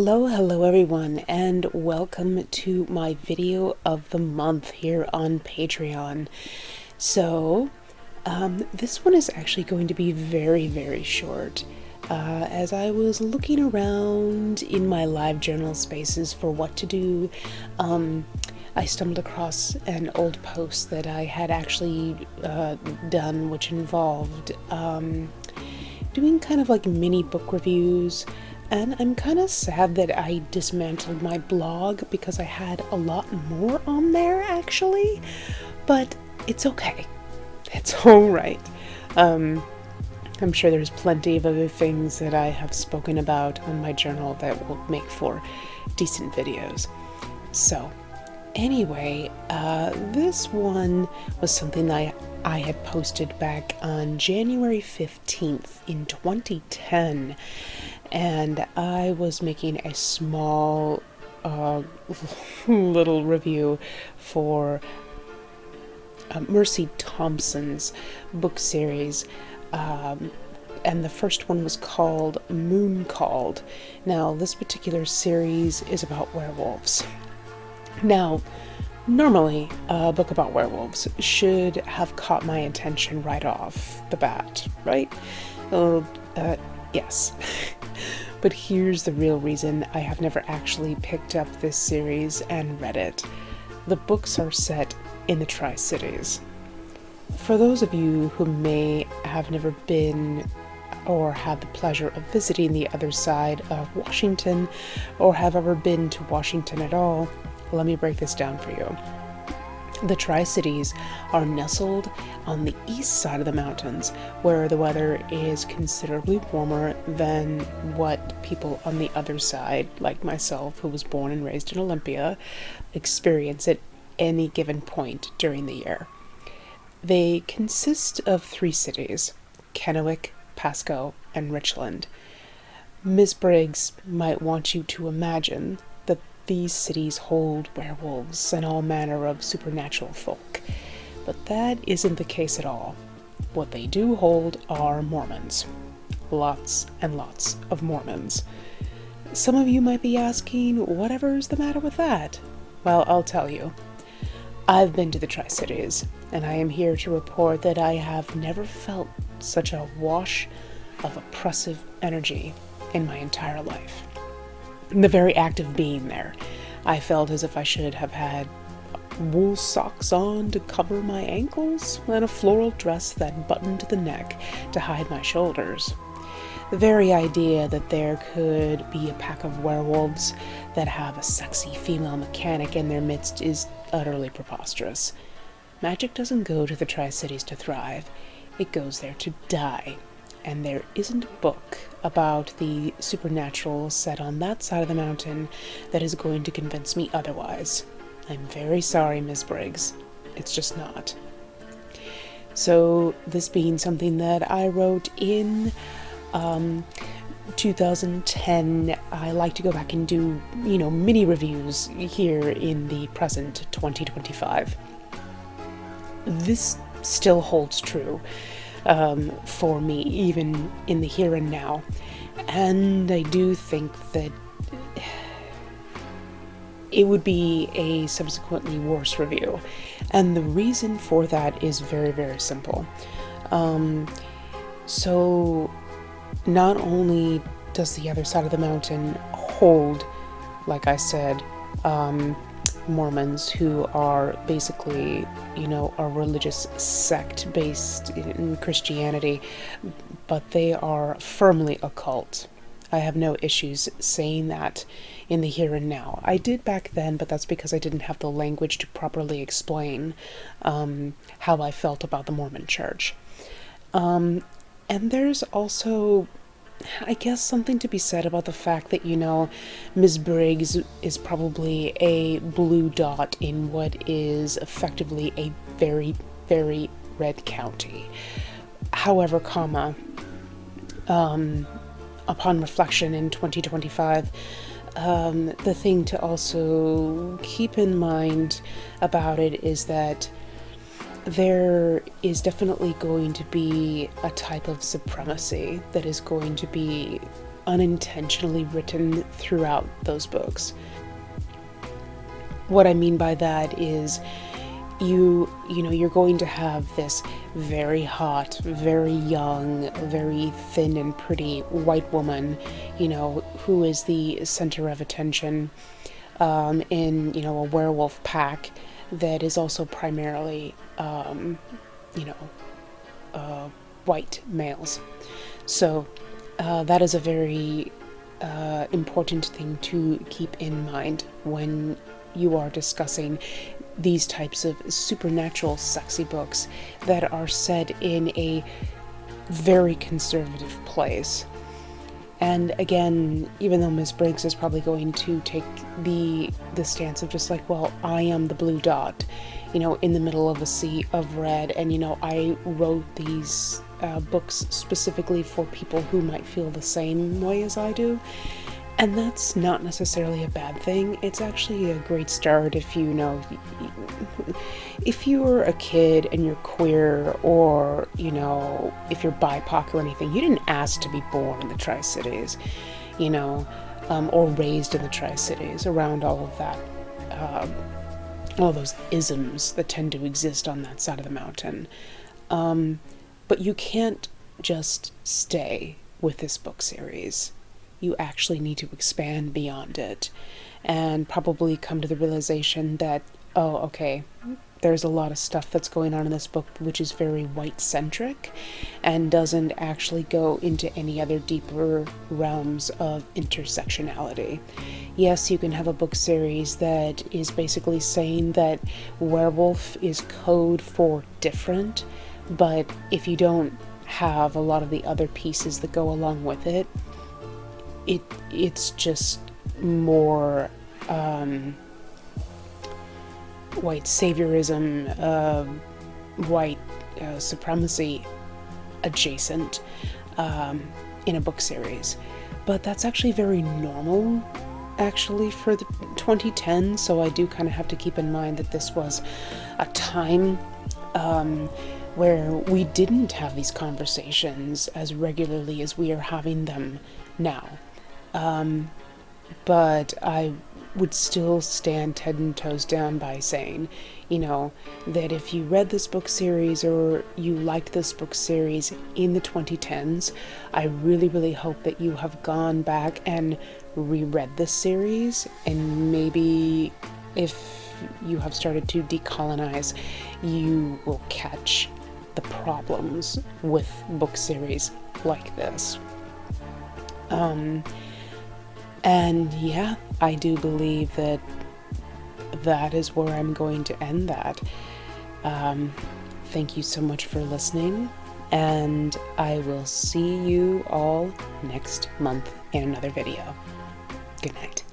Hello everyone, and welcome to my video of the month here on Patreon. So, this one is actually going to be very short. As I was looking around in my live journal spaces for what to do, I stumbled across an old post that I had actually done, which involved doing kind of like mini book reviews. And I'm kind of sad that I dismantled my blog because I had a lot more on there actually, but it's okay. It's alright. I'm sure there's plenty of other things that I have spoken about on my journal that will make for decent videos. So, anyway, this one was something I had posted back on January 15th in 2010. And I was making a small little review for Mercy Thompson's book series, and the first one was called Moon Called. Now, this particular series is about werewolves. Now, normally, a book about werewolves should have caught my attention right off the bat, right? Yes. But here's the real reason I have never actually picked up this series and read it. The books are set in the Tri-Cities. For those of you who may have never been or had the pleasure of visiting the other side of Washington, or have ever been to Washington at all, let me break this down for you. The Tri-Cities are nestled on the east side of the mountains, where the weather is considerably warmer than what people on the other side, like myself, who was born and raised in Olympia, experience at any given point during the year. They consist of 3 cities: Kennewick, Pasco, and Richland. Ms. Briggs might want you to imagine that these cities hold werewolves and all manner of supernatural folk, but that isn't the case at all. What they do hold are Mormons. Lots and lots of Mormons. Some of you might be asking, whatever's the matter with that? Well, I'll tell you. I've been to the Tri-Cities, and I am here to report that I have never felt such a wash of oppressive energy in my entire life. The very act of being there, I felt as if I should have had wool socks on to cover my ankles and a floral dress that buttoned to the neck to hide my shoulders. The very idea that there could be a pack of werewolves that have a sexy female mechanic in their midst is utterly preposterous. Magic doesn't go to the Tri-Cities to thrive, it goes there to die. And there isn't a book about the supernatural set on that side of the mountain that is going to convince me otherwise. I'm very sorry, Ms. Briggs. It's just not. So, this being something that I wrote in 2010, I like to go back and do, mini reviews here in the present 2025. This still holds true for me, even in the here and now. And I do think that it would be a subsequently worse review. And the reason for that is very simple. So not only does the other side of the mountain hold, like I said, Mormons, who are basically, a religious sect based in Christianity, but they are firmly a cult. I have no issues saying that in the here and now. I did back then, but that's because I didn't have the language to properly explain how I felt about the Mormon Church. And there's also, I guess, something to be said about the fact that, Ms. Briggs is probably a blue dot in what is effectively a very red county. However, upon reflection in 2025, the thing to also keep in mind about it is that there is definitely going to be a type of supremacy that is going to be unintentionally written throughout those books. What I mean by that is you're going to have this very hot, very young, very thin and pretty white woman, who is the center of attention in, a werewolf pack that is also primarily, white males. So that is a very important thing to keep in mind when you are discussing these types of supernatural sexy books that are set in a very conservative place. And again, even though Miss Briggs is probably going to take the stance of just like, well, I am the blue dot, in the middle of a sea of red, and I wrote these books specifically for people who might feel the same way as I do. And that's not necessarily a bad thing. It's actually a great start if if you're a kid and you're queer, or, if you're BIPOC or anything. You didn't ask to be born in the Tri-Cities, or raised in the Tri-Cities around all of that, all those isms that tend to exist on that side of the mountain. But you can't just stay with this book series. You actually need to expand beyond it and probably come to the realization that, oh, okay, there's a lot of stuff that's going on in this book which is very white-centric and doesn't actually go into any other deeper realms of intersectionality. Yes, you can have a book series that is basically saying that werewolf is code for different, but if you don't have a lot of the other pieces that go along with it, it's just more white saviorism, white supremacy adjacent in a book series. But that's actually very normal, actually, for the 2010s, so I do kind of have to keep in mind that this was a time where we didn't have these conversations as regularly as we are having them now. But I would still stand 10 toes down by saying, that if you read this book series or you liked this book series in the 2010s, I really, really hope that you have gone back and reread this series, and maybe if you have started to decolonize, you will catch the problems with book series like this. And yeah, I do believe that is where I'm going to end that. Thank you so much for listening, and I will see you all next month in another video. Good night.